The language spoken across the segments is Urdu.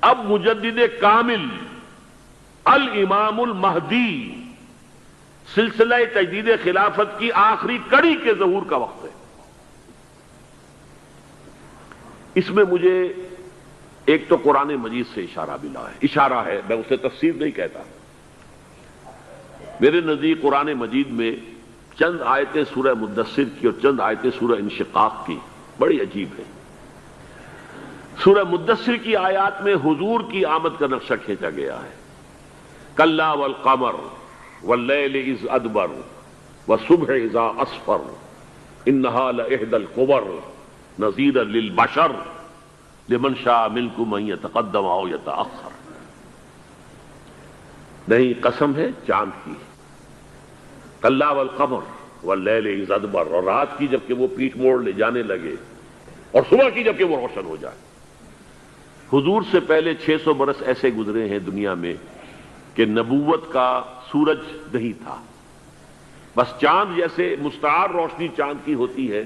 اب مجدد کامل الامام المہدی سلسلہ تجدید خلافت کی آخری کڑی کے ظہور کا وقت ہے۔ اس میں مجھے ایک تو قرآن مجید سے اشارہ ملا ہے، اشارہ ہے، میں اسے تفسیر نہیں کہتا۔ میرے نزدیک قرآن مجید میں چند آیتیں سورہ مدثر کی اور چند آیتیں سورہ انشقاق کی بڑی عجیب ہیں۔ سورہ مدثر کی آیات میں حضور کی آمد کا نقشہ کھینچا گیا ہے، کلا والقمر واللیل اذ ادبر والصبح اذا اسفر انہا لإحدی الکبر نذیرا للبشر لمن شاء منکم ان یتقدم او یتأخر۔ نہیں، قسم ہے چاند کی، کلا والقمر واللیل اذ ادبر، اور رات کی جبکہ وہ پیٹھ موڑ لے جانے لگے، اور صبح کی جبکہ وہ روشن ہو جائے۔ حضور سے پہلے 600 برس ایسے گزرے ہیں دنیا میں کہ نبوت کا سورج نہیں تھا، بس چاند جیسے مستعار روشنی چاند کی ہوتی ہے،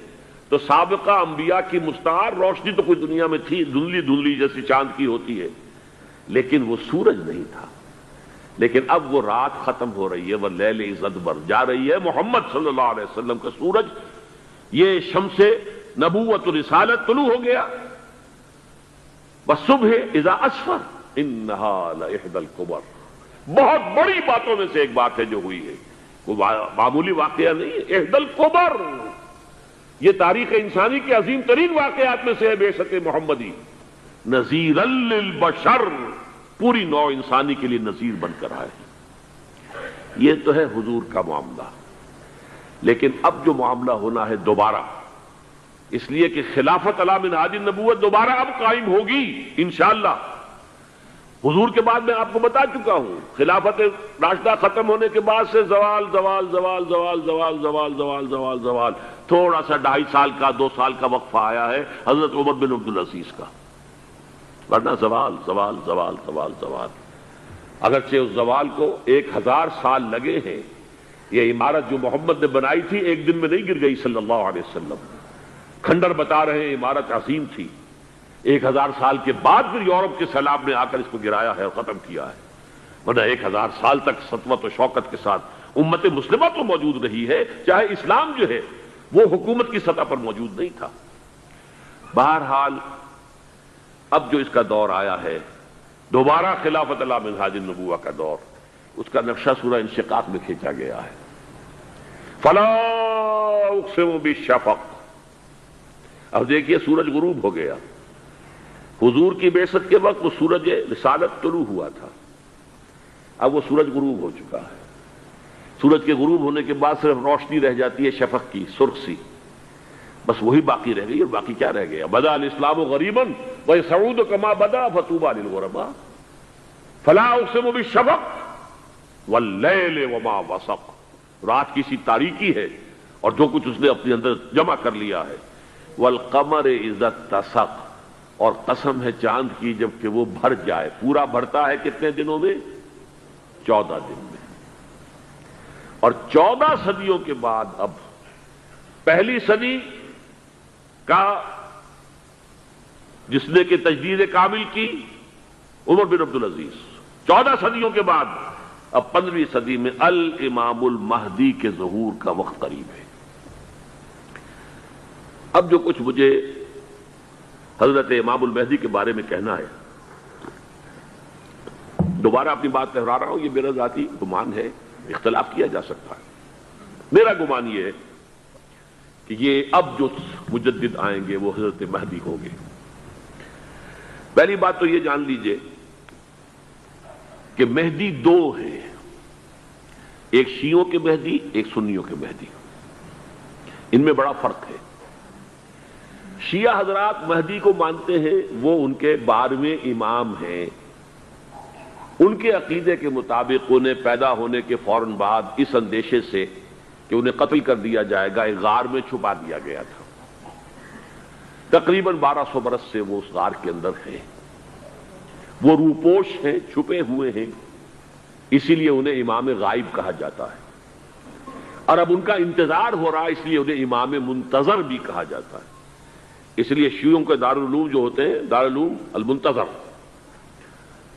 تو سابقہ انبیاء کی مستعار روشنی تو کوئی دنیا میں تھی، دھندلی دھندلی جیسی چاند کی ہوتی ہے، لیکن وہ سورج نہیں تھا۔ لیکن اب وہ رات ختم ہو رہی ہے، واللیل اذ ادبر، جا رہی ہے محمد صلی اللہ علیہ وسلم کا سورج، یہ شمس نبوت و رسالت طلوع ہو گیا۔ والصبح اذا اسفر انہا لإحدی الکبر، بہت بڑی باتوں میں سے ایک بات ہے جو ہوئی ہے، کوئی معمولی واقعہ نہیں ہے، احدی الکبر، یہ تاریخ انسانی کے عظیم ترین واقعات میں سے ہے بعثت محمدی، نذیرا للبشر، پوری نوع انسانی کے لیے نذیر بن کر آئے۔ یہ تو ہے حضور کا معاملہ، لیکن اب جو معاملہ ہونا ہے دوبارہ، اس لیے کہ خلافت علی منہاج النبوت دوبارہ اب قائم ہوگی انشاءاللہ۔ حضور کے بعد میں آپ کو بتا چکا ہوں، خلافت راشدہ ختم ہونے کے بعد سے زوال زوال زوال زوال زوال زوال زوال زوال زوال، تھوڑا سا 2.5 سال کا 2 سال کا وقفہ آیا ہے حضرت عمر بن عبدالعزیز کا، ورنہ زوال زوال زوال زوال زوال۔ اگرچہ اس زوال کو 1000 سال لگے ہیں، یہ عمارت جو محمد نے بنائی تھی ایک دن میں نہیں گر گئی صلی اللہ علیہ وسلم، کھنڈر بتا رہے ہیں عمارت عظیم تھی، 1000 سال کے بعد پھر یورپ کے سیلاب نے آ کر اس کو گرایا ہے اور ختم کیا ہے، ورنہ 1000 سال تک سطوت و شوکت کے ساتھ امت مسلمہ تو موجود رہی ہے، چاہے اسلام جو ہے وہ حکومت کی سطح پر موجود نہیں تھا۔ بہرحال اب جو اس کا دور آیا ہے دوبارہ خلافت علی منہاج النبوہ کا دور، اس کا نقشہ سورہ انشقاق میں کھینچا گیا ہے۔ فلا اقسم بالشفق، اب دیکھیے سورج غروب ہو گیا، حضور کی بعثت کے وقت وہ سورج رسالت طلوع ہوا تھا، اب وہ سورج غروب ہو چکا ہے۔ سورج کے غروب ہونے کے بعد صرف روشنی رہ جاتی ہے شفق کی، سرخ سی، بس وہی باقی رہ گئی، اور باقی کیا رہ گیا؟ بدا الاسلام غریبا ویسعود کما بدا فطوبی للغرباء، فلا اقسم بالشفق واللیل وما وسق، رات کی سی تاریکی ہے اور جو کچھ اس نے اپنے اندر جمع کر لیا ہے، والقمر اذا اتسق، اور قسم ہے چاند کی جب کہ وہ بھر جائے، پورا بھرتا ہے کتنے دنوں میں؟ 14 دن میں، اور 14 صدیوں کے بعد اب پہلی صدی کا جس نے کہ تجدید کامل کی عمر بن عبدالعزیز، 14 صدیوں کے بعد اب 15ویں صدی میں الامام المہدی کے ظہور کا وقت قریب ہے۔ اب جو کچھ مجھے حضرت امام المہدی کے بارے میں کہنا ہے، دوبارہ اپنی بات دہرا رہا ہوں، یہ میرا ذاتی گمان ہے، اختلاف کیا جا سکتا ہے۔ میرا گمان یہ ہے کہ یہ اب جو مجدد آئیں گے وہ حضرت مہدی ہوں گے۔ پہلی بات تو یہ جان لیجئے کہ مہدی 2 ہیں، ایک شیعوں کے مہدی، ایک سنیوں کے مہدی، ان میں بڑا فرق ہے۔ شیعہ حضرات مہدی کو مانتے ہیں، وہ ان کے 12ویں امام ہیں، ان کے عقیدے کے مطابق انہیں پیدا ہونے کے فوراً بعد اس اندیشے سے کہ انہیں قتل کر دیا جائے گا ایک غار میں چھپا دیا گیا تھا، تقریباً 1200 برس سے وہ اس غار کے اندر ہیں، وہ روپوش ہیں، چھپے ہوئے ہیں، اسی لیے انہیں امام غائب کہا جاتا ہے، اور اب ان کا انتظار ہو رہا ہے اس لیے انہیں امام منتظر بھی کہا جاتا ہے۔ اس لیے شیعوں کے دارالعلوم جو ہوتے ہیں دارالعلوم المنتظر،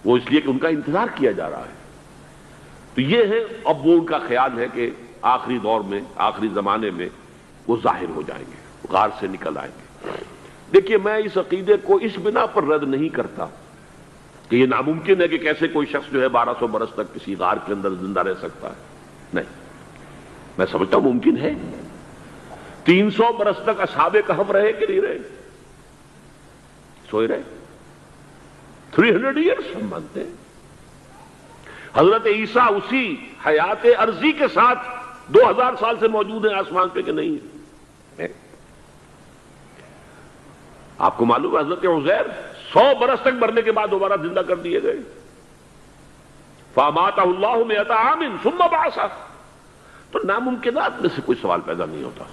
وہ اس لیے کہ ان کا انتظار کیا جا رہا ہے. تو یہ ہے، اب وہ ان کا خیال ہے کہ آخری دور میں، آخری زمانے میں وہ ظاہر ہو جائیں گے، غار سے نکل آئیں گے. دیکھیے، میں اس عقیدے کو اس بنا پر رد نہیں کرتا کہ یہ ناممکن ہے کہ کیسے کوئی شخص جو ہے 1200 برس تک کسی غار کے اندر زندہ رہ سکتا ہے. نہیں، میں سمجھتا ہوں ممکن ہے. 300 برس تک اصحاب کہف رہے کہ نہیں رہے؟ سوئے رہے. 300 ایئرس ہم مانتے ہیں. حضرت عیسیٰ اسی حیات عرضی کے ساتھ 2000 سال سے موجود ہیں آسمان پہ کہ نہیں ہے؟ آپ کو معلوم ہے حضرت عزیر 100 برس تک مرنے کے بعد دوبارہ زندہ کر دیے گئے. فَأَمَاتَهُ اللَّهُ مِئَةَ عَامٍ ثُمَّ بَعَثَهُ. تو ناممکنات میں سے کوئی سوال پیدا نہیں ہوتا.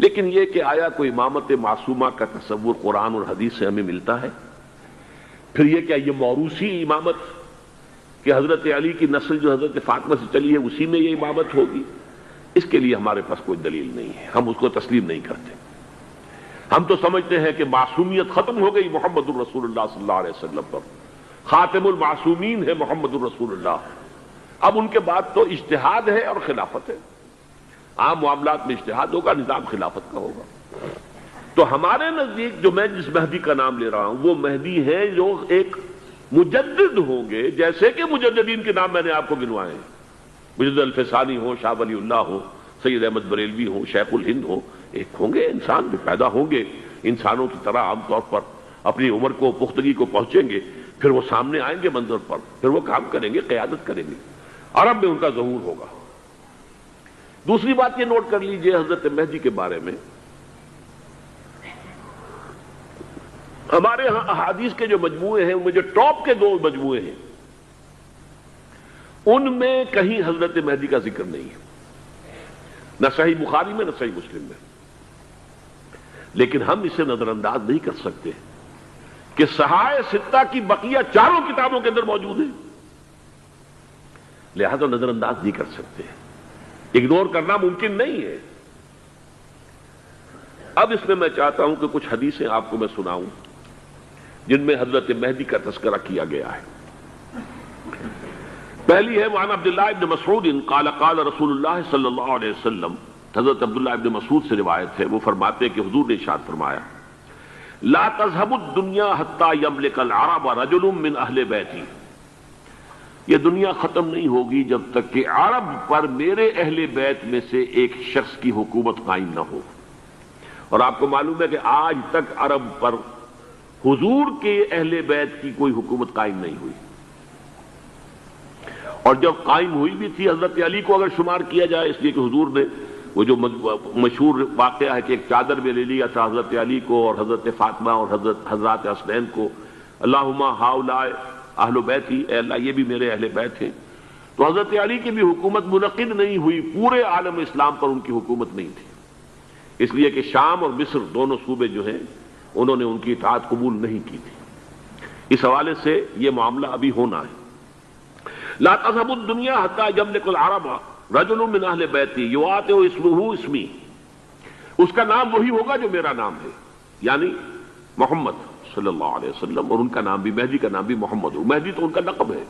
لیکن یہ کہ آیا کوئی امامت معصومہ کا تصور قرآن اور حدیث سے ہمیں ملتا ہے؟ پھر یہ کیا یہ موروثی امامت کہ حضرت علی کی نسل جو حضرت فاطمہ سے چلی ہے اسی میں یہ امامت ہوگی؟ اس کے لیے ہمارے پاس کوئی دلیل نہیں ہے، ہم اس کو تسلیم نہیں کرتے. ہم تو سمجھتے ہیں کہ معصومیت ختم ہو گئی محمد الرسول اللہ صلی اللہ علیہ وسلم پر. خاتم المعصومین ہے محمد الرسول اللہ. اب ان کے بعد تو اجتہاد ہے اور خلافت ہے. عام معاملات میں اجتہاد ہوگا، نظام خلافت کا ہوگا. تو ہمارے نزدیک جو میں جس مہدی کا نام لے رہا ہوں وہ مہدی ہیں جو ایک مجدد ہوں گے، جیسے کہ مجددین کے نام میں نے آپ کو گنوائے ہیں. مجدد الفسانی ہو، شاہ ولی اللہ ہو، سید احمد بریلوی ہو، شیخ الہند ہو. ایک ہوں گے انسان جو پیدا ہوں گے انسانوں کی طرح، عام طور پر اپنی عمر کو، پختگی کو پہنچیں گے، پھر وہ سامنے آئیں گے منظر پر، پھر وہ کام کریں گے، قیادت کریں گے. عرب میں ان کا ظہور ہوگا. دوسری بات یہ نوٹ کر لیجئے حضرت مہدی کے بارے میں، ہمارے ہاں احادیث کے جو مجموعے ہیں ان میں جو ٹاپ کے 2 مجموعے ہیں ان میں کہیں حضرت مہدی کا ذکر نہیں ہے، نہ صحیح بخاری میں نہ صحیح مسلم میں. لیکن ہم اسے نظر انداز نہیں کر سکتے کہ صحائح ستہ کی بقیہ 4 کتابوں کے اندر موجود ہیں، لہذا نظر انداز نہیں کر سکتے، اگنور کرنا ممکن نہیں ہے. اب اس میں میں چاہتا ہوں کہ کچھ حدیثیں آپ کو میں سناؤں جن میں حضرت مہدی کا تذکرہ کیا گیا ہے. پہلی ہے وعن عبداللہ ابن مسعود قال قال رسول اللہ صلی اللہ علیہ وسلم. حضرت عبداللہ ابن مسعود سے روایت ہے، وہ فرماتے ہیں کہ حضور نے ارشاد فرمایا لا تذهب الدنيا حتى يملك العرب رجل من اہل بیتی. یہ دنیا ختم نہیں ہوگی جب تک کہ عرب پر میرے اہل بیت میں سے ایک شخص کی حکومت قائم نہ ہو. اور آپ کو معلوم ہے کہ آج تک عرب پر حضور کے اہل بیت کی کوئی حکومت قائم نہیں ہوئی. اور جب قائم ہوئی بھی تھی حضرت علی کو اگر شمار کیا جائے، اس لیے کہ حضور نے وہ جو مشہور واقعہ ہے کہ ایک چادر میں لے لیا تھا حضرت علی کو اور حضرت فاطمہ اور حضرات حسنین کو، اللہم ہؤلاء اہل بیتی، اے اللہ یہ بھی میرے اہل بیت ہیں. تو حضرت علی کی بھی حکومت منعقد نہیں ہوئی، پورے عالم اسلام پر ان کی حکومت نہیں تھی، اس لیے کہ شام اور مصر دونوں صوبے جو ہیں انہوں نے ان کی اطاعت قبول نہیں کی تھی. اس حوالے سے یہ معاملہ ابھی ہونا ہے. لا تذهب الدنيا حتى يملك العرب رجل من اہل بیتی یواطئ اسمہ اسمی. اس کا نام وہی ہوگا جو میرا نام ہے، یعنی محمد صلی اللہ علیہ وسلم. اور ان کا نام بھی، مہدی کا نام بھی محمد ہو. مہدی تو ان کا لقب ہے.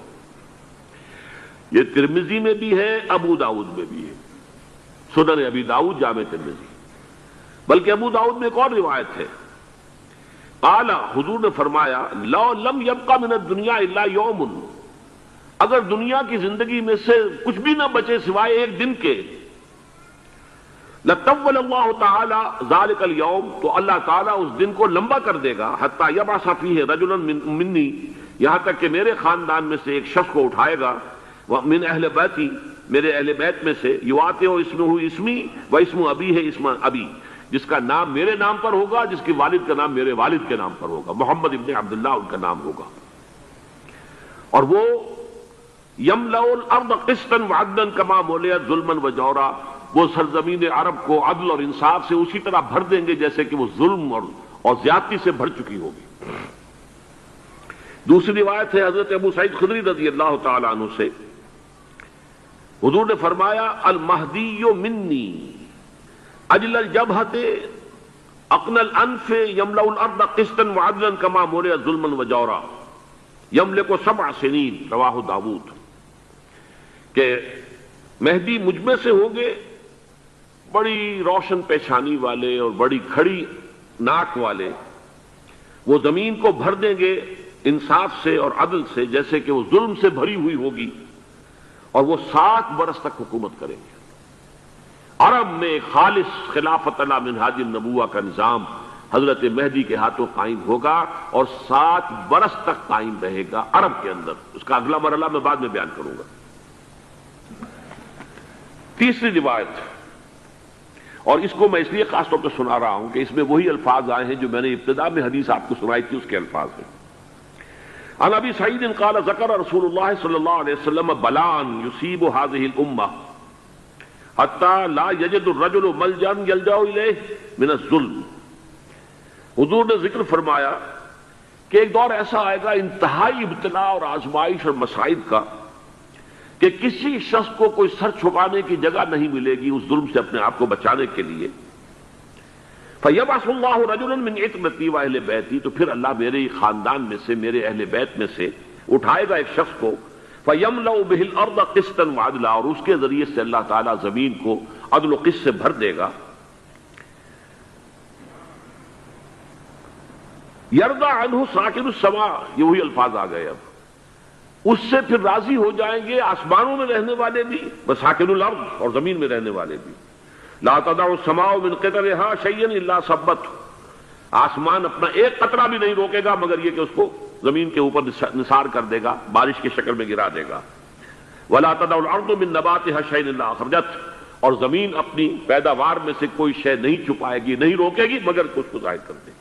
یہ ترمذی میں بھی ہے، ابو داؤد میں بھی ہے، سنن ابی داؤد، جامع ترمذی. بلکہ ابو داؤد میں ایک اور روایت ہے، قال حضور نے فرمایا لو لم يبقى من الدنيا الا يوم، اگر دنیا کی زندگی میں سے کچھ بھی نہ بچے سوائے ایک دن کے، لطول اللہ تعالی ذلك اليوم، تو اللہ تعالیٰ اس دن کو لمبا کر دے گا، حتی یبعث فیہ رجلا منی، یہاں تک کہ میرے خاندان میں سے ایک شخص کو اٹھائے گا، من اہل بیتی، میرے اہل بیت میں سے، یواطئ اسمہ اسمی و اسم ابی ہے اسم ابی، جس کا نام میرے نام پر ہوگا، جس کے والد کا نام میرے والد کے نام پر ہوگا، محمد ابن عبداللہ ان کا نام ہوگا. اور وہ یملأ الارض قسطا وعدلا کما ملئت ظلما وجورا، وہ سرزمین عرب کو عدل اور انصاف سے اسی طرح بھر دیں گے جیسے کہ وہ ظلم اور زیادتی سے بھر چکی ہوگی. دوسری روایت ہے حضرت ابو سعید خدری رضی اللہ تعالی عنہ سے، حضور نے فرمایا المہدی منی اجل الجبہۃ اقن الانف یملأ الارض قسطا وعدلا کما ملئت ظلما وجورا. یملک 7 سنین رواہ داود، کہ مہدی مجھ میں سے ہوں گے بڑی روشن پیشانی والے اور بڑی کھڑی ناک والے، وہ زمین کو بھر دیں گے انصاف سے اور عدل سے، جیسے کہ وہ ظلم سے بھری ہوئی ہوگی، اور وہ 7 برس تک حکومت کریں گے۔ عرب میں خالص خلافت علی منہاج النبوہ کا نظام حضرت مہدی کے ہاتھوں قائم ہوگا اور 7 برس تک قائم رہے گا عرب کے اندر۔ اس کا اگلا مرحلہ میں بعد میں بیان کروں گا۔ تیسری روایت، اور اس کو میں اس لیے خاص طور پہ سنا رہا ہوں کہ اس میں وہی الفاظ آئے ہیں جو میں نے ابتدا میں حدیث آپ کو سنائی تھی، اس کے الفاظ ہیں۔ عن ابی سعید قال ذکر رسول اللہ صلی اللہ علیہ وسلم بلاء یصیب هذه الامہ حتی لا یجد الرجل ملجا یلجا الیہ من الظلم۔ حضور نے ذکر فرمایا کہ ایک دور ایسا آئے گا انتہائی ابتلاء اور آزمائش اور مصائب کا، کہ کسی شخص کو کوئی سر چھپانے کی جگہ نہیں ملے گی اس ظلم سے اپنے آپ کو بچانے کے لیے۔ فَيَبْعَثُ اللَّهُ رَجُلًا مِّنْ عِتْرَتِي وَأَهْلِ بَيْتِي، تو پھر اللہ میرے خاندان میں سے، میرے اہل بیت میں سے اٹھائے گا ایک شخص کو، فَيَمْلَأُ بِهِ الْأَرْضَ قِسْطًا وَعَدْلًا، اور اس کے ذریعے سے اللہ تعالیٰ زمین کو عدل و قسط سے بھر دے گا۔ يَرْضَى عَنْهُ سَاكِنُ السَّمَاءِ، یہ وہی الفاظ آ گئے اب، اس سے پھر راضی ہو جائیں گے آسمانوں میں رہنے والے بھی، وساکن الارض، اور زمین میں رہنے والے بھی۔ لا تدع السماء من قطرها شيئا الا ثبته، آسمان اپنا ایک قطرہ بھی نہیں روکے گا مگر یہ کہ اس کو زمین کے اوپر نثار کر دے گا، بارش کی شکل میں گرا دے گا۔ ولا تدع الارض من نباتها شيئا الا اخرجته، اور زمین اپنی پیداوار میں سے کوئی شے نہیں چھپائے گی، نہیں روکے گی مگر اس کو ظاہر کر دے گی۔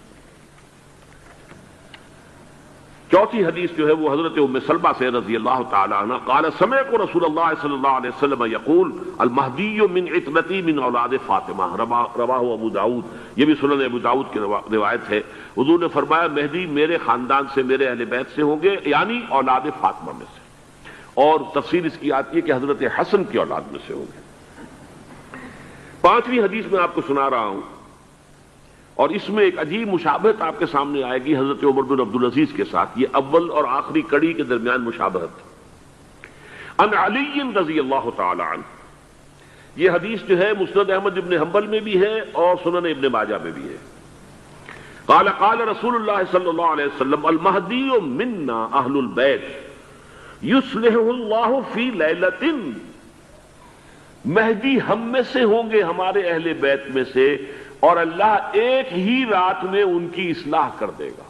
چوتھی حدیث جو ہے وہ حضرت ام سلمہ سے رضی اللہ تعالی عنہ قال سمعت رسول اللہ صلی اللہ علیہ وسلم یقول المہدی من عترتی من اولاد فاطمہ، رواہ ابو داؤد، یہ بھی سنن ابو داؤد کی روایت ہے۔ حضور نے فرمایا مہدی میرے خاندان سے، میرے اہل بیت سے ہوں گے، یعنی اولاد فاطمہ میں سے، اور تفسیر اس کی آتی ہے کہ حضرت حسن کی اولاد میں سے ہوں گے۔ پانچویں حدیث میں آپ کو سنا رہا ہوں، اور اس میں ایک عجیب مشابہت آپ کے سامنے آئے گی حضرت عمر بن عبدالعزیز کے ساتھ، یہ اول اور آخری کڑی کے درمیان مشابہت۔ عن علی رضی اللہ تعالی عنہ، یہ حدیث جو ہے مسند احمد ابن حنبل میں بھی ہے اور سنن ابن ماجہ میں بھی ہے۔ قال قال رسول اللہ صلی اللہ علیہ وسلم المہدی منا اہل البیت یصلحہ اللہ فی لیلۃ، مہدی ہم میں سے ہوں گے، ہمارے اہل بیت میں سے، اور اللہ ایک ہی رات میں ان کی اصلاح کر دے گا۔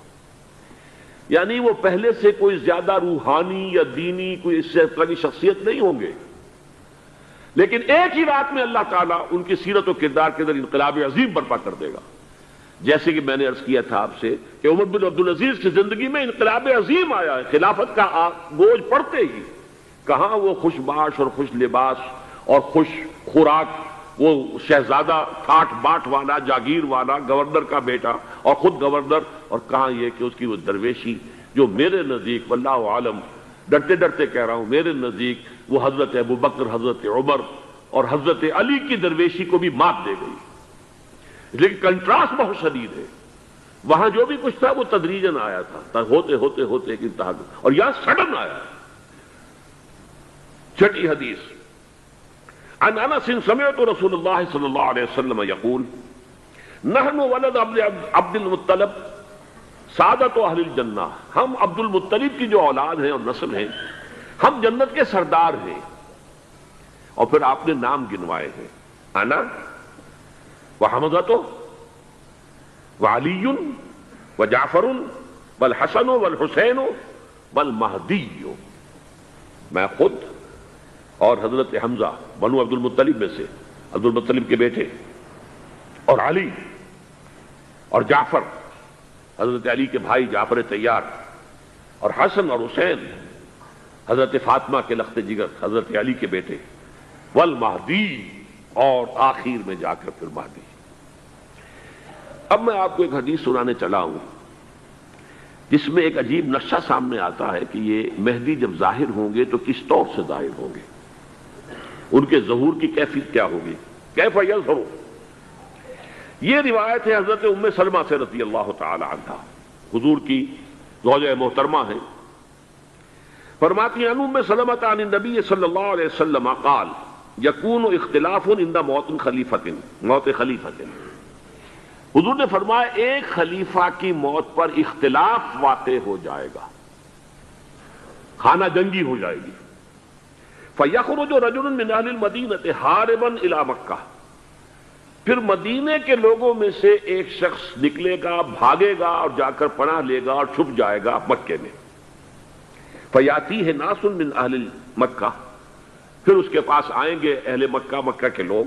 یعنی وہ پہلے سے کوئی زیادہ روحانی یا دینی کوئی اس طرح کی شخصیت نہیں ہوں گے، لیکن ایک ہی رات میں اللہ تعالیٰ ان کی سیرت و کردار کے اندر انقلاب عظیم برپا کر دے گا۔ جیسے کہ میں نے عرض کیا تھا آپ سے کہ عمر بن عبدالعزیز کی زندگی میں انقلاب عظیم آیا ہے، خلافت کا بوجھ پڑتے ہی کہاں وہ خوش باش اور خوش لباس اور خوش خوراک، وہ شہزادہ ٹھاٹ باٹ والا، جاگیر والا، گورنر کا بیٹا اور خود گورنر، اور کہاں یہ کہ اس کی وہ درویشی جو میرے نزدیک واللہ عالم، ڈرتے ڈرتے کہہ رہا ہوں، میرے نزدیک وہ حضرت ابو بکر، حضرت عمر اور حضرت علی کی درویشی کو بھی مات دے گئی۔ لیکن کنٹراسٹ بہت شدید ہے، وہاں جو بھی کچھ تھا وہ تدریجاً آیا تھا، ہوتے ہوتے ہوتے ایک انتہا، اور یہاں سڈن آیا۔ چھٹی حدیث، عن انس سمعت رسول اللہ صلی اللہ علیہ وسلم یقول نحن ولد عبد المطلب سعادت اہل الجنہ، ہم عبد المطلب کی جو اولاد ہیں اور نسل ہیں، ہم جنت کے سردار ہیں۔ اور پھر آپ نے نام گنوائے ہیں، انا وحمزۃ وعلی وجعفر والحسن والحسین والمہدی، میں خود اور حضرت حمزہ بنو عبد المطلب میں سے، عبد المطلب کے بیٹے، اور علی اور جعفر حضرت علی کے بھائی جعفر طیار، اور حسن اور حسین حضرت فاطمہ کے لخت جگر حضرت علی کے بیٹے، والمہدی، اور آخر میں جا کر پھر مہدی۔ اب میں آپ کو ایک حدیث سنانے چلا ہوں جس میں ایک عجیب نقشہ سامنے آتا ہے کہ یہ مہدی جب ظاہر ہوں گے تو کس طور سے ظاہر ہوں گے، ان کے ظہور کی کیفیت کیا ہوگی، کیف یظہر۔ یہ روایت ہے حضرت ام سلمہ سے رضی اللہ تعالی عنہا، حضور کی زوجہ محترمہ ہیں، فرماتی ہیں ام سلمۃ عن النبی صلی اللہ علیہ وسلم قال یکون اختلاف عند موت خلیفۃ. حضور نے فرمایا ایک خلیفہ کی موت پر اختلاف واقع ہو جائے گا، خانہ جنگی ہو جائے گی. فَيَخْرُجُ رَجُلٌ مِّنْ أَهْلِ الْمَدِينَةِ حَارِبًا إِلَىٰ مَكَّةَ، پھر مدینے کے لوگوں میں سے ایک شخص نکلے گا، بھاگے گا اور جا کر پناہ لے گا اور چھپ جائے گا مکے میں. فَيَأْتِيهِ نَاسٌ مِّنْ أَهْلِ مَكَّةِ، پھر اس کے پاس آئیں گے اہل مکہ، مکہ کے لوگ.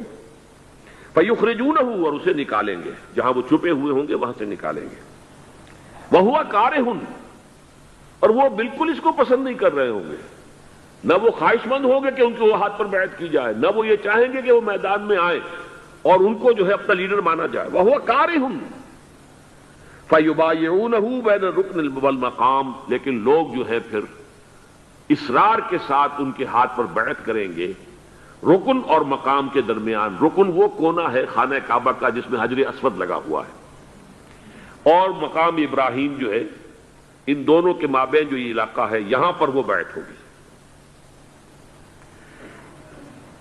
فَيُخْرِجُونَهُ، اور اسے نکالیں گے، جہاں وہ چھپے ہوئے ہوں گے وہاں سے نکالیں گے. وَهُوَ كَارِهٌ، اور وہ بالکل اس کو پسند نہیں کر رہے ہوں گے، نہ وہ خواہش مند ہوں گے کہ ان کے وہ ہاتھ پر بیعت کی جائے، نہ وہ یہ چاہیں گے کہ وہ میدان میں آئیں اور ان کو جو ہے اپنا لیڈر مانا جائے. وَهُوَ كَارِهٌ فَيُبَايِعُونَهُ بَيْنَ الرُّكْنِ وَالْمَقَامِ، لیکن لوگ جو ہے پھر اصرار کے ساتھ ان کے ہاتھ پر بیعت کریں گے رکن اور مقام کے درمیان. رکن وہ کونا ہے خانہ کعبہ کا جس میں حجر اسود لگا ہوا ہے، اور مقام ابراہیم جو ہے، ان دونوں کے مابین جو یہ علاقہ ہے یہاں پر وہ بیعت ہوگی.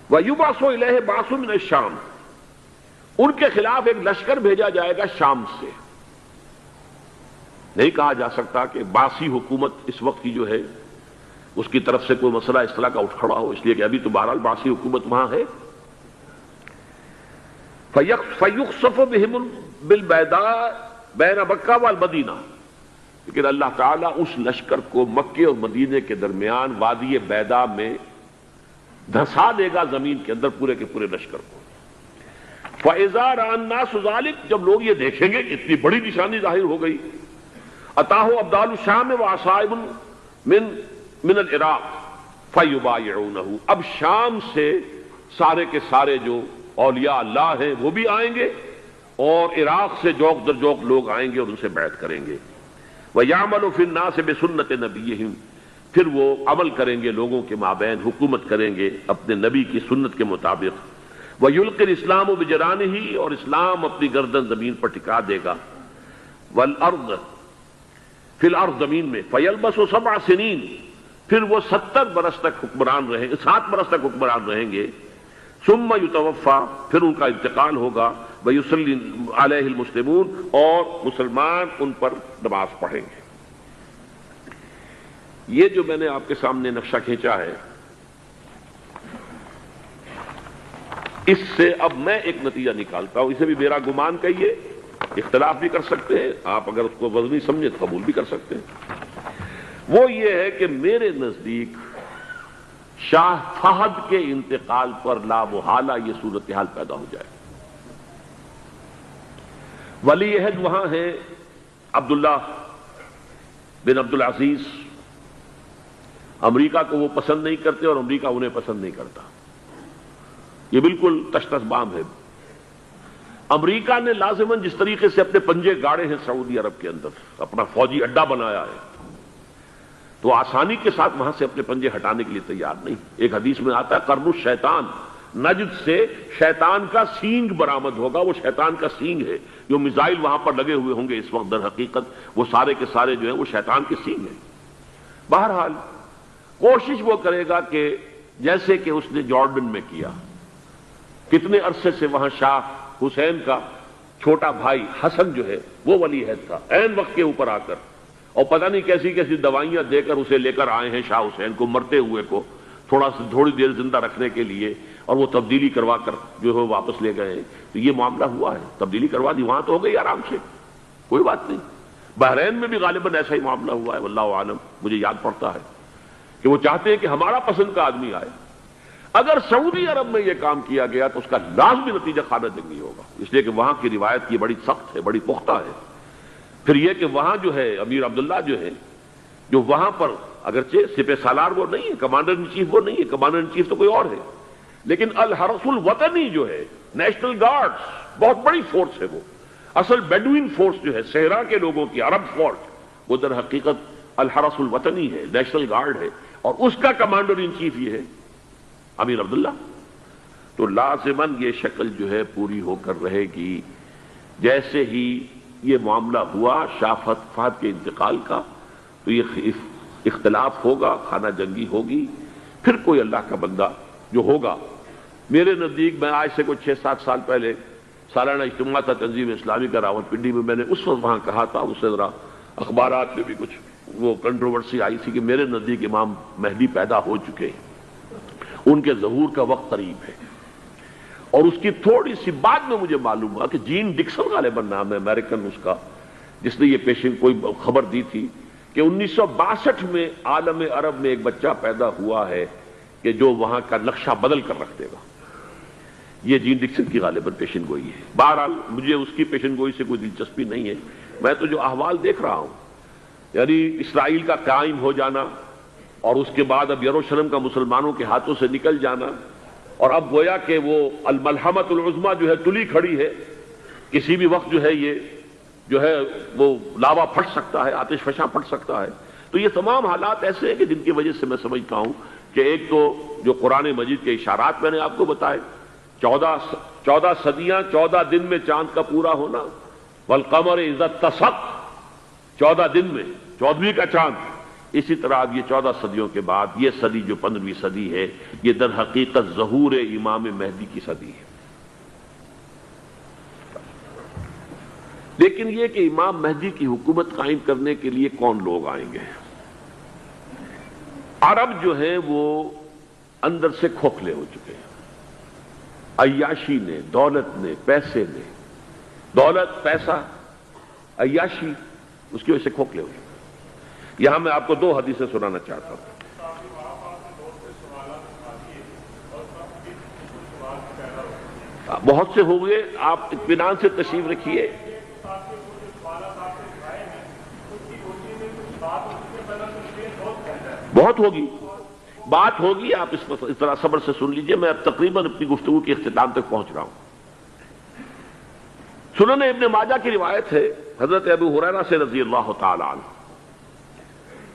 وَيُبْعَثُ إِلَيْهِ بَعْثٌ مِّنَ الشَّامِ، ان کے خلاف ایک لشکر بھیجا جائے گا شام سے. نہیں کہا جا سکتا کہ باسی حکومت اس وقت کی جو ہے اس کی طرف سے کوئی مسئلہ اس طرح کا اٹھ کھڑا ہو، اس لیے کہ ابھی تو بہرحال باسی حکومت وہاں ہے. فَيُخْسَفُ بِهِمْ بِالْبَيْضَاءِ بَيْنَ مَكَّةَ وَالْمَدِينَةِ، لیکن اللہ تعالیٰ اس لشکر کو مکے اور مدینے کے درمیان وادی بیضاء میں دھسا دے گا زمین کے اندر پورے کے پورے لشکر کو. فَإِذَا رَأَى النَّاسُ ذَلِكَ، جب لوگ یہ دیکھیں گے کہ اتنی بڑی نشانی ظاہر ہو گئی، أَتَاهُ أَبْدَالُ الشَّامِ وَعَصَائِبٌ من العراق فَيُبَايِعُونَهُ، اب شام سے سارے کے سارے جو اولیاء اللہ ہیں وہ بھی آئیں گے، اور عراق سے جوق در جوق لوگ آئیں گے اور ان سے بیعت کریں گے. وَيَعْمَلُ فِي النَّاسِ بِسُنَّةِ نَبِيِّهِمْ، پھر وہ عمل کریں گے لوگوں کے مابین، حکومت کریں گے اپنے نبی کی سنت کے مطابق. وَيُلْقِي الْإِسْلَامُ بِجَرَانِهِ، اور اسلام اپنی گردن زمین پر ٹکا دے گا. وَالْأَرْض فِي الْأَرْض، زمین میں. فَيَلْبَسُ 7 سنین، پھر وہ 70 برس تک حکمران رہیں گے، 7 برس تک حکمران رہیں گے. ثُمَّ يُتَوَفَّى، پھر ان کا انتقال ہوگا. وَيُصَلِّي عَلَيْهِ الْمُسْلِمُونَ، اور مسلمان ان پر نماز پڑھیں گے. یہ جو میں نے آپ کے سامنے نقشہ کھینچا ہے، اس سے اب میں ایک نتیجہ نکالتا ہوں. اسے بھی میرا گمان کہیے، اختلاف بھی کر سکتے ہیں آپ، اگر اس کو وزنی سمجھے تو قبول بھی کر سکتے ہیں. وہ یہ ہے کہ میرے نزدیک شاہ فہد کے انتقال پر لا محالہ یہ صورتحال پیدا ہو جائے. ولی عہد وہاں ہے عبداللہ بن عبدالعزیز. امریکہ کو وہ پسند نہیں کرتے اور امریکہ انہیں پسند نہیں کرتا. یہ بالکل تش تش بام ہے. امریکہ نے لازماً جس طریقے سے اپنے پنجے گاڑے ہیں سعودی عرب کے اندر، اپنا فوجی اڈا بنایا ہے، تو آسانی کے ساتھ وہاں سے اپنے پنجے ہٹانے کے لیے تیار نہیں. ایک حدیث میں آتا ہے قرن الشیطان، نجد سے شیطان کا سینگ برآمد ہوگا. وہ شیطان کا سینگ ہے. جو میزائل وہاں پر لگے ہوئے ہوں گے اس وقت در حقیقت وہ سارے کے سارے جو ہیں وہ شیطان کے سینگ ہیں. بہرحال کوشش وہ کرے گا کہ جیسے کہ اس نے جارڈن میں کیا، کتنے عرصے سے وہاں شاہ حسین کا چھوٹا بھائی حسن جو ہے وہ ولی عہد تھا، عین وقت کے اوپر آ کر، اور پتہ نہیں کیسی کیسی دوائیاں دے کر اسے لے کر آئے ہیں شاہ حسین کو، مرتے ہوئے کو تھوڑی دیر زندہ رکھنے کے لیے، اور وہ تبدیلی کروا کر جو ہے واپس لے گئے. تو یہ معاملہ ہوا ہے، تبدیلی کروا دی، وہاں تو ہو گئی آرام سے، کوئی بات نہیں. بحرین میں بھی غالباً ایسا ہی معاملہ ہوا ہے، واللہ عالم. مجھے یاد پڑتا ہے کہ وہ چاہتے ہیں کہ ہمارا پسند کا آدمی آئے. اگر سعودی عرب میں یہ کام کیا گیا تو اس کا لازمی نتیجہ خانہ جنگی ہوگا، اس لیے کہ وہاں کی روایت کی بڑی سخت ہے، بڑی پختہ ہے. پھر یہ کہ وہاں جو ہے امیر عبداللہ جو ہے، جو وہاں پر اگرچہ سپہ سالار وہ نہیں ہے، کمانڈر ان چیف وہ نہیں ہے، کمانڈر ان چیف تو کوئی اور ہے، لیکن الحرس الوطنی جو ہے، نیشنل گارڈز، بہت بڑی فورس ہے. وہ اصل بیڈوین فورس جو ہے صحرا کے لوگوں کی، عرب فورس، وہ در حقیقت الحرس الوطنی ہے، نیشنل گارڈ ہے، اور اس کا کمانڈر ان چیف یہ ہے امیر عبداللہ. تو لازماً یہ شکل جو ہے پوری ہو کر رہے گی. جیسے ہی یہ معاملہ ہوا شاہ فہد کے انتقال کا، تو یہ اختلاف ہوگا، خانہ جنگی ہوگی، پھر کوئی اللہ کا بندہ جو ہوگا. میرے نزدیک، میں آج سے کوئی 6-7 سال پہلے سالانہ اجتماع تھا تنظیم اسلامی کا راولپنڈی میں، میں نے اس وقت وہاں کہا تھا، اس سے ذرا اخبارات میں بھی کچھ وہ کنٹروورسی آئی تھی کہ میرے نزدیک امام مہدی پیدا ہو چکے ہیں، ان کے ظہور کا وقت قریب ہے. اور اس کی تھوڑی سی بعد میں مجھے معلوم ہوا کہ جین ڈکسن غالباً نام ہے امریکن اس کا، جس نے یہ پیشن کوئی خبر دی تھی کہ 1962 میں عالم عرب میں ایک بچہ پیدا ہوا ہے کہ جو وہاں کا نقشہ بدل کر رکھ دے گا. یہ جین ڈکسن کی غالباً پیشن گوئی ہے. بہرحال مجھے اس کی پیشن گوئی سے کوئی دلچسپی نہیں ہے. میں تو جو احوال دیکھ رہا ہوں، یعنی اسرائیل کا قائم ہو جانا اور اس کے بعد اب یروشلم کا مسلمانوں کے ہاتھوں سے نکل جانا، اور اب گویا کہ وہ الملحمۃ العظمیٰ جو ہے تلی کھڑی ہے، کسی بھی وقت جو ہے یہ جو ہے وہ لاوا پھٹ سکتا ہے، آتش فشاں پھٹ سکتا ہے. تو یہ تمام حالات ایسے ہیں کہ جن کی وجہ سے میں سمجھتا ہوں کہ ایک تو جو قرآن مجید کے اشارات میں نے آپ کو بتائے، 14 صدیاں 14 دن میں چاند کا پورا ہونا، والقمر اذا اتسق، 14 دن میں 14ویں کا چاند. اسی طرح اب یہ 14 صدیوں کے بعد یہ صدی جو 15ویں صدی ہے، یہ در حقیقت ظہور امام مہدی کی صدی ہے. لیکن یہ کہ امام مہدی کی حکومت قائم کرنے کے لیے کون لوگ آئیں گے؟ عرب جو ہیں وہ اندر سے کھوکھلے ہو چکے ہیں. عیاشی نے، دولت نے، پیسے نے، دولت، پیسہ، عیاشی، اس کی وجہ سے کھوکھلے ہو چکے ہیں. یہاں میں آپ کو 2 حدیثیں سنانا چاہتا ہوں. بہت سے ہو گئے، آپ اطمینان سے تشریف رکھیے. بہت ہوگی، بات ہوگی، آپ اس طرح صبر سے سن لیجئے. میں اب تقریباً اپنی گفتگو کے اختتام تک پہنچ رہا ہوں. سنن ابن ماجہ کی روایت ہے حضرت ابو ہریرہ سے رضی اللہ تعالی عنہ،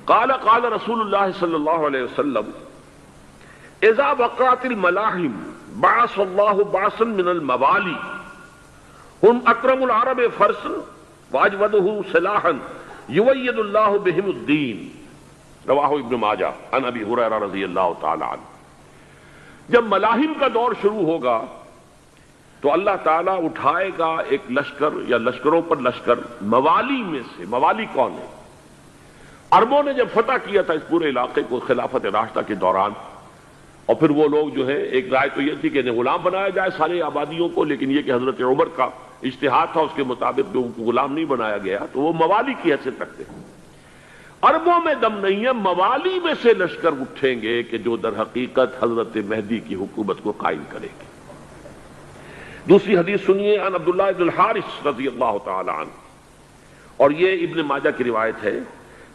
قال قال رسول اللہ صلی اللہ علیہ وسلم اذا وقعت الملاحم بعث اللہ بعثا من الموالی هم اکرم العرب فرسا واجودہ سلاحا یوید اللہ بہم الدین. رواہ ابن ماجہ عن ابی ہریرہ رضی اللہ تعالی عنہ. جب ملاحم کا دور شروع ہوگا تو اللہ تعالیٰ اٹھائے گا ایک لشکر یا لشکروں پر لشکر موالی میں سے. موالی کون ہے؟ عربوں نے جب فتح کیا تھا اس پورے علاقے کو خلافت راشدہ کے دوران، اور پھر وہ لوگ جو ہے، ایک رائے تو یہ تھی کہ انہیں غلام بنایا جائے سارے آبادیوں کو، لیکن یہ کہ حضرت عمر کا اجتہاد تھا، اس کے مطابق جو ان کو غلام نہیں بنایا گیا، تو وہ موالی کی حیثیت رکھتے ہیں. عربوں میں دم نہیں ہے، موالی میں سے لشکر اٹھیں گے کہ جو در حقیقت حضرت مہدی کی حکومت کو قائم کرے گے. دوسری حدیث سنیے، عن عبداللہ بن الحارث رضی اللہ تعالی عنہ، اور یہ ابن ماجہ کی روایت ہے.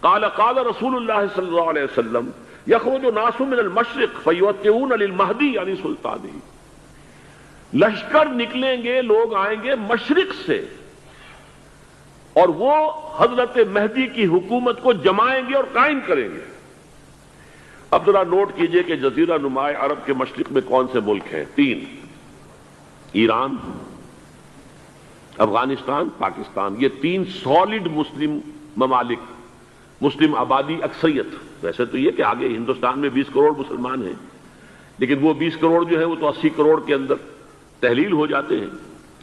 قال قال رسول اللہ صلی اللہ علیہ وسلم یخرج ناس من المشرق فیوطئون للمہدی یعنی سلطانی. لشکر نکلیں گے، لوگ آئیں گے مشرق سے، اور وہ حضرت مہدی کی حکومت کو جمائیں گے اور قائم کریں گے. اب ذرا نوٹ کیجئے کہ جزیرہ نما عرب کے مشرق میں کون سے ملک ہیں؟ 3: ایران، افغانستان، پاکستان. یہ 3 سالڈ مسلم ممالک، مسلم آبادی اکثریت. ویسے تو یہ کہ آگے ہندوستان میں 20 کروڑ مسلمان ہیں، لیکن وہ 20 کروڑ جو ہے وہ تو 80 کروڑ کے اندر تحلیل ہو جاتے ہیں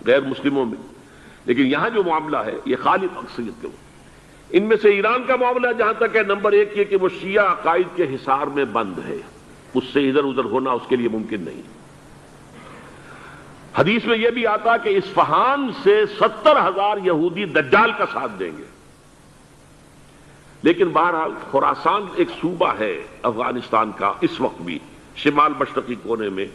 غیر مسلموں میں. لیکن یہاں جو معاملہ ہے یہ خالص اکثریت کے. ان میں سے ایران کا معاملہ جہاں تک ہے، نمبر 1 یہ کہ وہ شیعہ عقائد کے حصار میں بند ہے، اس سے ادھر ادھر ہونا اس کے لیے ممکن نہیں. حدیث میں یہ بھی آتا کہ اصفہان سے 70,000 یہودی دجال کا ساتھ دیں گے. لیکن بہرحال خراسان ایک صوبہ ہے افغانستان کا اس وقت بھی شمال مشرقی کونے میں،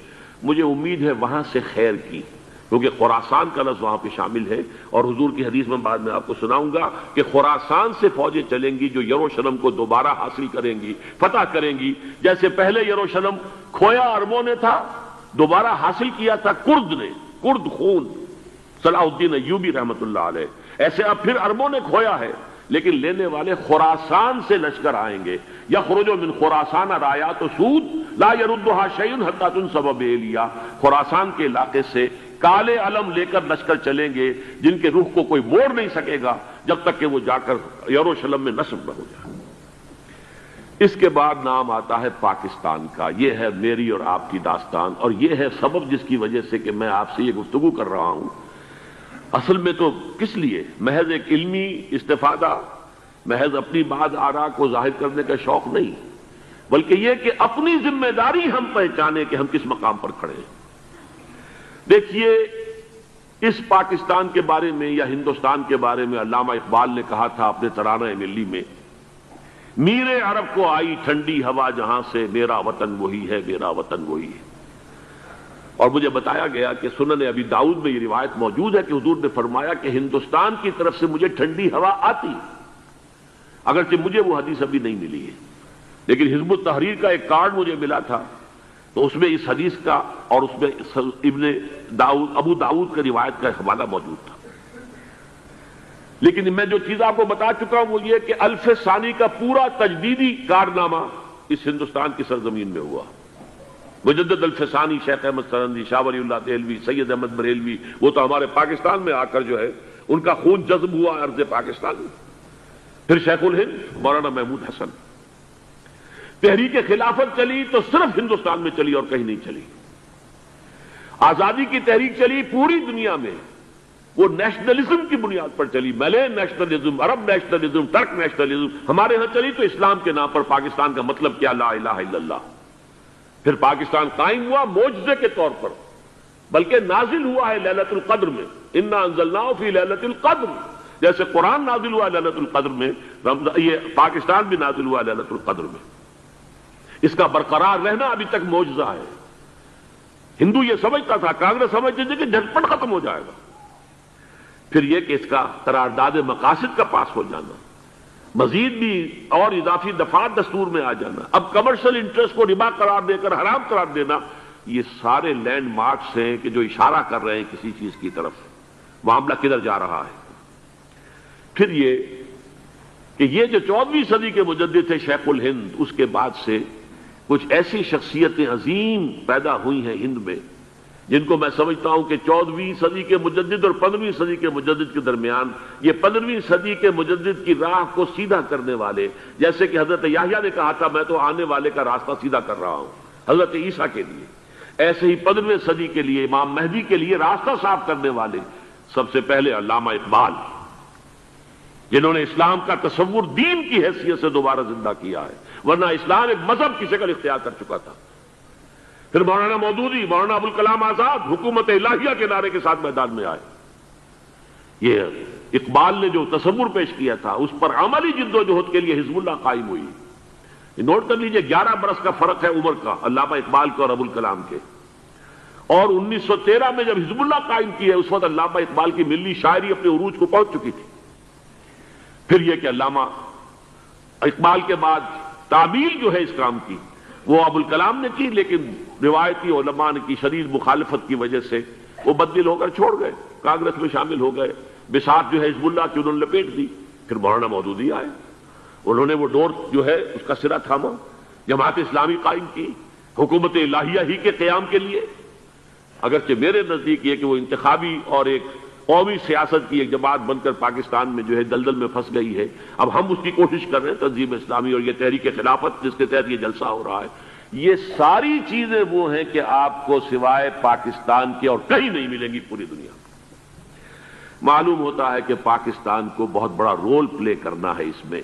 مجھے امید ہے وہاں سے خیر کی، کیونکہ خراسان کا لفظ وہاں پہ شامل ہے. اور حضور کی حدیث میں بعد میں آپ کو سناؤں گا کہ خراسان سے فوجیں چلیں گی جو یروشلم کو دوبارہ حاصل کریں گی، فتح کریں گی. جیسے پہلے یروشلم کھویا عربوں نے تھا، دوبارہ حاصل کیا تھا کرد نے، کرد خون صلاح الدین ایوبی رحمت اللہ علیہ، ایسے اب پھر عربوں نے کھویا ہے، لیکن لینے والے خراسان سے لشکر آئیں گے. یخرج من خراسان رایات سود لا یردھا شیء حتی تنصب بإیلیا. خراسان کے علاقے سے کالے علم لے کر لشکر چلیں گے جن کے رخ کو کوئی موڑ نہیں سکے گا جب تک کہ وہ جا کر یروشلم میں نصب نہ ہو جائے. اس کے بعد نام آتا ہے پاکستان کا. یہ ہے میری اور آپ کی داستان، اور یہ ہے سبب جس کی وجہ سے کہ میں آپ سے یہ گفتگو کر رہا ہوں. اصل میں تو کس لیے؟ محض ایک علمی استفادہ، محض اپنی بعض آراء کو ظاہر کرنے کا شوق نہیں، بلکہ یہ کہ اپنی ذمہ داری ہم پہچانیں کہ ہم کس مقام پر کھڑے ہیں. دیکھیے، اس پاکستان کے بارے میں یا ہندوستان کے بارے میں علامہ اقبال نے کہا تھا اپنے ترانہ ملی میں، میر عرب کو آئی ٹھنڈی ہوا جہاں سے، میرا وطن وہی ہے، میرا وطن وہی ہے. اور مجھے بتایا گیا کہ سنن ابی داؤد میں یہ روایت موجود ہے کہ حضور نے فرمایا کہ ہندوستان کی طرف سے مجھے ٹھنڈی ہوا آتی، اگرچہ مجھے وہ حدیث ابھی نہیں ملی ہے، لیکن حزب التحریر کا ایک کارڈ مجھے ملا تھا، تو اس میں اس حدیث کا اور اس میں ابو داؤد کا روایت کا حوالہ موجود تھا. لیکن میں جو چیز آپ کو بتا چکا ہوں وہ یہ کہ الف ثانی کا پورا تجدیدی کارنامہ اس ہندوستان کی سرزمین میں ہوا. مجدد الف ثانی شیخ احمد سرندی، شاہ ولی اللہ دہلوی، سید احمد بریلوی، وہ تو ہمارے پاکستان میں آ کر جو ہے ان کا خون جذب ہوا ارض پاکستان میں. پھر شیخ الہند مولانا محمود حسن. تحریک خلافت چلی تو صرف ہندوستان میں چلی اور کہیں نہیں چلی. آزادی کی تحریک چلی پوری دنیا میں، وہ نیشنلزم کی بنیاد پر چلی، ملے نیشنلزم، عرب نیشنلزم، ٹرک نیشنلزم. ہمارے ہاں چلی تو اسلام کے نام پر. پاکستان کا مطلب کیا؟ لا الہ الا اللہ. پھر پاکستان قائم ہوا معجزے کے طور پر، بلکہ نازل ہوا ہے لیلۃ القدر میں. انا انزلناہ فی لیلۃ القدر، جیسے قرآن نازل ہوا لیلۃ القدر میں، یہ پاکستان بھی نازل ہوا لیلۃ القدر میں. اس کا برقرار رہنا ابھی تک معجزہ ہے. ہندو یہ سمجھتا تھا، کانگریس سمجھتی تھی کہ جھٹپٹ ختم ہو جائے گا. پھر یہ کہ اس کا قرارداد مقاصد کا پاس ہو جانا، مزید بھی اور اضافی دفعات دستور میں آ جانا، اب کمرشل انٹرسٹ کو ربا قرار دے کر حرام قرار دینا، یہ سارے لینڈ مارکس ہیں کہ جو اشارہ کر رہے ہیں کسی چیز کی طرف. معاملہ کدھر جا رہا ہے؟ پھر یہ کہ یہ جو 14ویں صدی کے مجدد تھے شیخ الہند، اس کے بعد سے کچھ ایسی شخصیتیں عظیم پیدا ہوئی ہیں ہند میں، جن کو میں سمجھتا ہوں کہ 14ویں صدی کے مجدد اور 15ویں صدی کے مجدد کے درمیان یہ 15ویں صدی کے مجدد کی راہ کو سیدھا کرنے والے، جیسے کہ حضرت یحییٰ نے کہا تھا میں تو آنے والے کا راستہ سیدھا کر رہا ہوں حضرت عیسیٰ کے لیے، ایسے ہی 15ویں صدی کے لیے امام مہدی کے لیے راستہ صاف کرنے والے سب سے پہلے علامہ اقبال، جنہوں نے اسلام کا تصور دین کی حیثیت سے دوبارہ زندہ کیا ہے، ورنہ اسلام ایک مذہب کی شکل اختیار کر چکا تھا. پھر مولانا مودودی، مولانا ابوالکلام آزاد حکومت الہیہ کے نعرے کے ساتھ میدان میں آئے. یہ اقبال نے جو تصور پیش کیا تھا اس پر عملی جد و جہد کے لیے حزب اللہ قائم ہوئی. نوٹ کر لیجئے 11 برس کا فرق ہے عمر کا علامہ اقبال کے اور ابوالکلام کے. اور 1913 میں جب حزب اللہ قائم کی ہے اس وقت علامہ اقبال کی ملی شاعری اپنے عروج کو پہنچ چکی تھی. پھر یہ کہ علامہ اقبال کے بعد تعمیل جو ہے اس کام کی وہ ابوالکلام نے کی، لیکن روایتی علماء کی شدید مخالفت کی وجہ سے وہ بددل ہو کر چھوڑ گئے، کانگریس میں شامل ہو گئے، بساط جو ہے حزب اللہ کی انہوں نے لپیٹ دی. پھر مولانا مودودی آئے، انہوں نے وہ ڈور جو ہے اس کا سرا تھاما، جماعت اسلامی قائم کی حکومت الہیہ ہی کے قیام کے لیے. اگرچہ میرے نزدیک یہ کہ وہ انتخابی اور ایک قومی سیاست کی ایک جماعت بن کر پاکستان میں جو ہے دلدل میں پھنس گئی ہے، اب ہم اس کی کوشش کر رہے ہیں تنظیم اسلامی اور یہ تحریک خلافت جس کے تحت یہ جلسہ ہو رہا ہے. یہ ساری چیزیں وہ ہیں کہ آپ کو سوائے پاکستان کے اور کہیں نہیں ملیں گی پوری دنیا میں. معلوم ہوتا ہے کہ پاکستان کو بہت بڑا رول پلے کرنا ہے اس میں،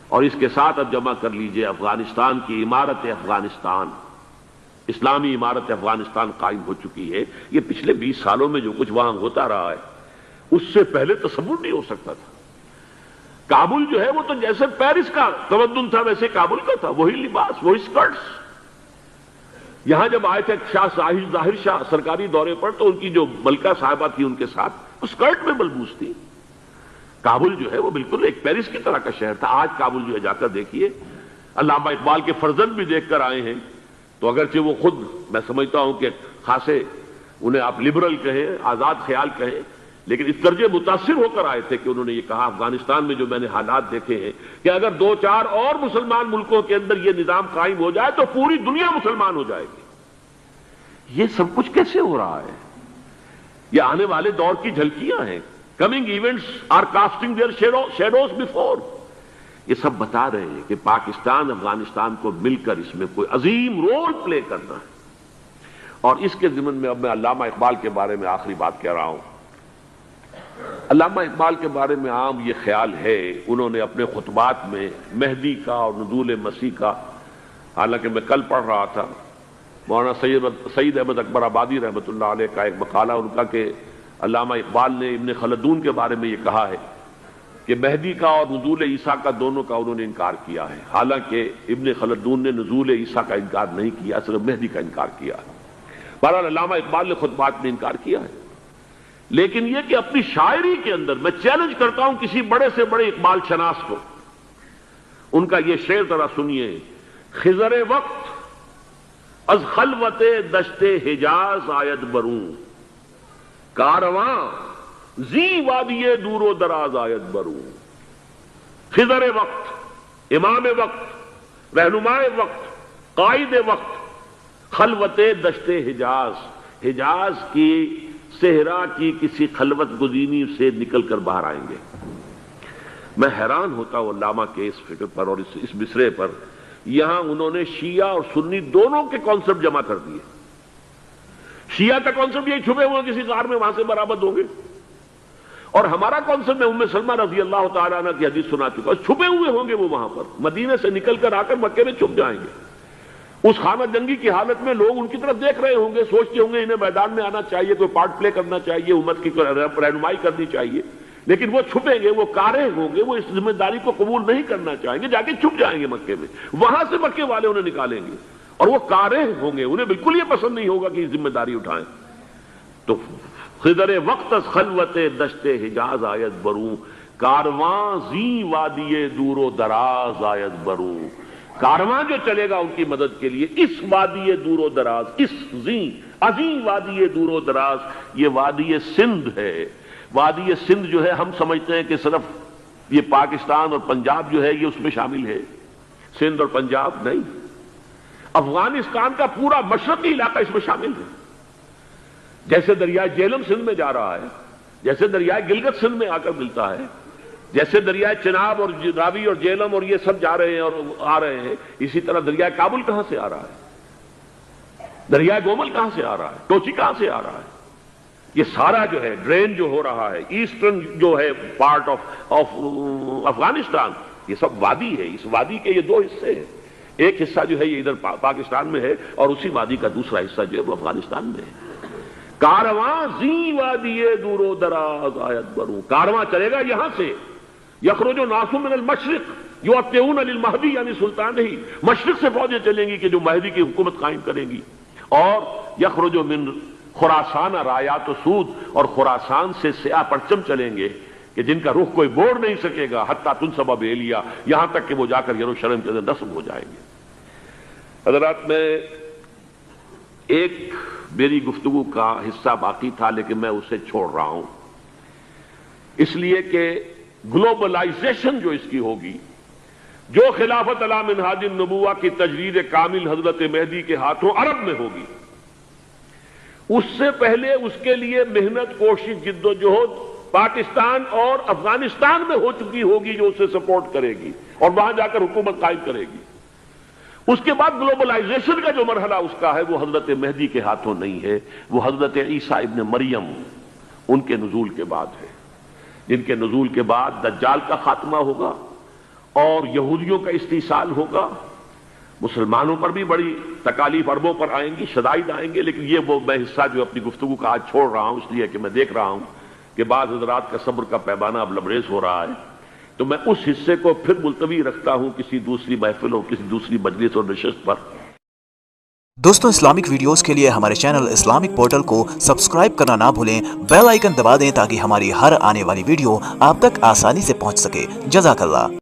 اور اس کے ساتھ اب جمع کر لیجئے افغانستان کی عمارت افغانستان، اسلامی عمارت افغانستان قائم ہو چکی ہے. یہ پچھلے 20 سالوں میں جو کچھ وہاں ہوتا رہا ہے اس سے پہلے تصور نہیں ہو سکتا تھا. کابل جو ہے وہ تو جیسے پیرس کا تمدن تھا ویسے کابل کا تھا، وہی لباس، وہی سکرٹس. یہاں جب آئے تھے شاہ ظاہر شاہ سرکاری دورے پر تو ان کی جو ملکہ صاحبہ تھی ان کے ساتھ وہ سکرٹ میں ملبوس تھی. کابل جو ہے وہ بالکل ایک پیرس کی طرح کا شہر تھا. آج کابل جو ہے جا کر دیکھیے، علامہ اقبال کے فرزند بھی دیکھ کر آئے ہیں، تو اگرچہ وہ خود میں سمجھتا ہوں کہ خاصے انہیں آپ لبرل کہیں، آزاد خیال کہیں، لیکن اس درجے متاثر ہو کر آئے تھے کہ انہوں نے یہ کہا افغانستان میں جو میں نے حالات دیکھے ہیں کہ اگر 2-4 اور مسلمان ملکوں کے اندر یہ نظام قائم ہو جائے تو پوری دنیا مسلمان ہو جائے گی. یہ سب کچھ کیسے ہو رہا ہے؟ یہ آنے والے دور کی جھلکیاں ہیں. Coming events are casting their shadows before. یہ سب بتا رہے ہیں کہ پاکستان افغانستان کو مل کر اس میں کوئی عظیم رول پلے کرنا ہے. اور اس کے ضمن میں اب میں علامہ اقبال کے بارے میں آخری بات کہہ رہا ہوں. علامہ اقبال کے بارے میں عام یہ خیال ہے، انہوں نے اپنے خطبات میں مہدی کا اور نزول مسیح کا، حالانکہ میں کل پڑھ رہا تھا مولانا سعید احمد اکبر آبادی رحمۃ اللہ علیہ کا ایک مقالہ ان کا کہ علامہ اقبال نے ابن خلدون کے بارے میں یہ کہا ہے کہ مہدی کا اور نزول عیسیٰ کا دونوں کا انہوں نے انکار کیا ہے، حالانکہ ابن خلدون نے نزول عیسیٰ کا انکار نہیں کیا، صرف مہدی کا انکار کیا ہے. بہرحال علامہ اقبال نے خطبات میں انکار کیا ہے. لیکن یہ کہ اپنی شاعری کے اندر میں چیلنج کرتا ہوں کسی بڑے سے بڑے اقبال شناس کو، ان کا یہ شعر ذرا سنیے. خضر وقت از خلوت دشت حجاز آید بروں، کارواں زی وادی دور و دراز آید بروں. خضر وقت، امام وقت، رہنمائے وقت، قائد وقت، خلوت دشت حجاز، حجاز کی صحرا کی کسی خلوت گزینی سے نکل کر باہر آئیں گے. میں حیران ہوتا ہوں علامہ کے اس فکر پر اور اس مصرے پر. یہاں انہوں نے شیعہ اور سنی دونوں کے کانسیپٹ جمع کر دیے. شیعہ کا کانسیپٹ یہ چھپے ہوئے کسی غار میں وہاں سے برآمد ہوں گے، اور ہمارا کانسیپٹ میں ام سلمہ رضی اللہ تعالیٰ عنہ کی حدیث سنا چکا، چھپے ہوئے ہوں گے وہ وہاں پر، مدینے سے نکل کر آ کر مکے میں چھپ جائیں گے. اس خانہ جنگی کی حالت میں لوگ ان کی طرف دیکھ رہے ہوں گے، سوچتے ہوں گے انہیں میدان میں آنا چاہیے، کوئی پارٹ پلے کرنا چاہیے، امت کی رہنمائی کرنی چاہیے. لیکن وہ چھپیں گے، وہ کارے ہوں گے، وہ اس ذمہ داری کو قبول نہیں کرنا چاہیں گے، جا کے چھپ جائیں گے مکے میں. وہاں سے مکے والے انہیں نکالیں گے، اور وہ کارے ہوں گے، انہیں بالکل یہ پسند نہیں ہوگا کہ یہ ذمہ داری اٹھائیں. تو خضر وقت از خلوت دشت حجاز آید بروں، کارواں زی وادی دور و دراز آید بروں. کارواں جو چلے گا ان کی مدد کے لیے اس وادی دور و دراز، اس عظیم وادی دور و دراز، یہ وادی سندھ ہے. وادی سندھ جو ہے ہم سمجھتے ہیں کہ صرف یہ پاکستان اور پنجاب جو ہے یہ اس میں شامل ہے. سندھ اور پنجاب نہیں، افغانستان کا پورا مشرقی علاقہ اس میں شامل ہے. جیسے دریائے جیلم سندھ میں جا رہا ہے، جیسے دریائے گلگت سندھ میں آ کر ملتا ہے، جیسے دریائے چناب اور راوی اور جیلم اور یہ سب جا رہے ہیں اور آ رہے ہیں، اسی طرح دریائے کابل کہاں سے آ رہا ہے، دریائے گومل کہاں سے آ رہا ہے، ٹوچی کہاں سے آ رہا ہے. یہ سارا جو ہے ڈرین جو ہو رہا ہے، ایسٹرن جو ہے پارٹ آف افغانستان، یہ سب وادی ہے. اس وادی کے یہ دو حصے ہیں، ایک حصہ جو ہے یہ ادھر پاکستان میں ہے، اور اسی وادی کا دوسرا حصہ جو ہے وہ افغانستان میں ہے. کارواں زی وادی دور و دراز آیت بروں، کارواں چلے گا یہاں سے. یخرج الناس من المشرق یؤتون للمہدی، یعنی سلطان ہی مشرق سے فوجیں چلیں گی کہ جو مہدی کی حکومت قائم کریں گی. اور یخرج من خراسان رایات و سود، اور خراسان سے سیاہ پرچم چلیں گے کہ جن کا رخ کوئی موڑ نہیں سکے گا، حتیٰ تنصب بیلیا، یہاں تک کہ وہ جا کر یروشلم کے اندر نصب ہو جائیں گے. حضرات، میں ایک میری گفتگو کا حصہ باقی تھا لیکن میں اسے چھوڑ رہا ہوں، اس لیے کہ گلوبلائزیشن جو اس کی ہوگی، جو خلافت علی منہاج النبوہ کی تجرید کامل حضرت مہدی کے ہاتھوں عرب میں ہوگی، اس سے پہلے اس کے لیے محنت، کوشش، جد و جہد پاکستان اور افغانستان میں ہو چکی ہوگی جو اسے سپورٹ کرے گی اور وہاں جا کر حکومت قائم کرے گی. اس کے بعد گلوبلائزیشن کا جو مرحلہ اس کا ہے وہ حضرت مہدی کے ہاتھوں نہیں ہے، وہ حضرت عیسیٰ ابن مریم ان کے نزول کے بعد ہے، جن کے نزول کے بعد دجال کا خاتمہ ہوگا اور یہودیوں کا استحصال ہوگا. مسلمانوں پر بھی بڑی تکالیف عربوں پر آئیں گی، شدائد آئیں گے. لیکن یہ وہ میں حصہ جو اپنی گفتگو کا آج چھوڑ رہا ہوں اس لیے کہ میں دیکھ رہا ہوں کہ بعض حضرات کا صبر کا پیمانہ اب لبریز ہو رہا ہے، تو میں اس حصے کو پھر ملتوی رکھتا ہوں کسی دوسری محفل اور کسی دوسری مجلس اور نشست پر. دوستوں، اسلامک ویڈیوز کے لیے ہمارے چینل اسلامک پورٹل کو سبسکرائب کرنا نہ بھولیں، بیل آئیکن دبا دیں تاکہ ہماری ہر آنے والی ویڈیو آپ تک آسانی سے پہنچ سکے. جزاک اللہ.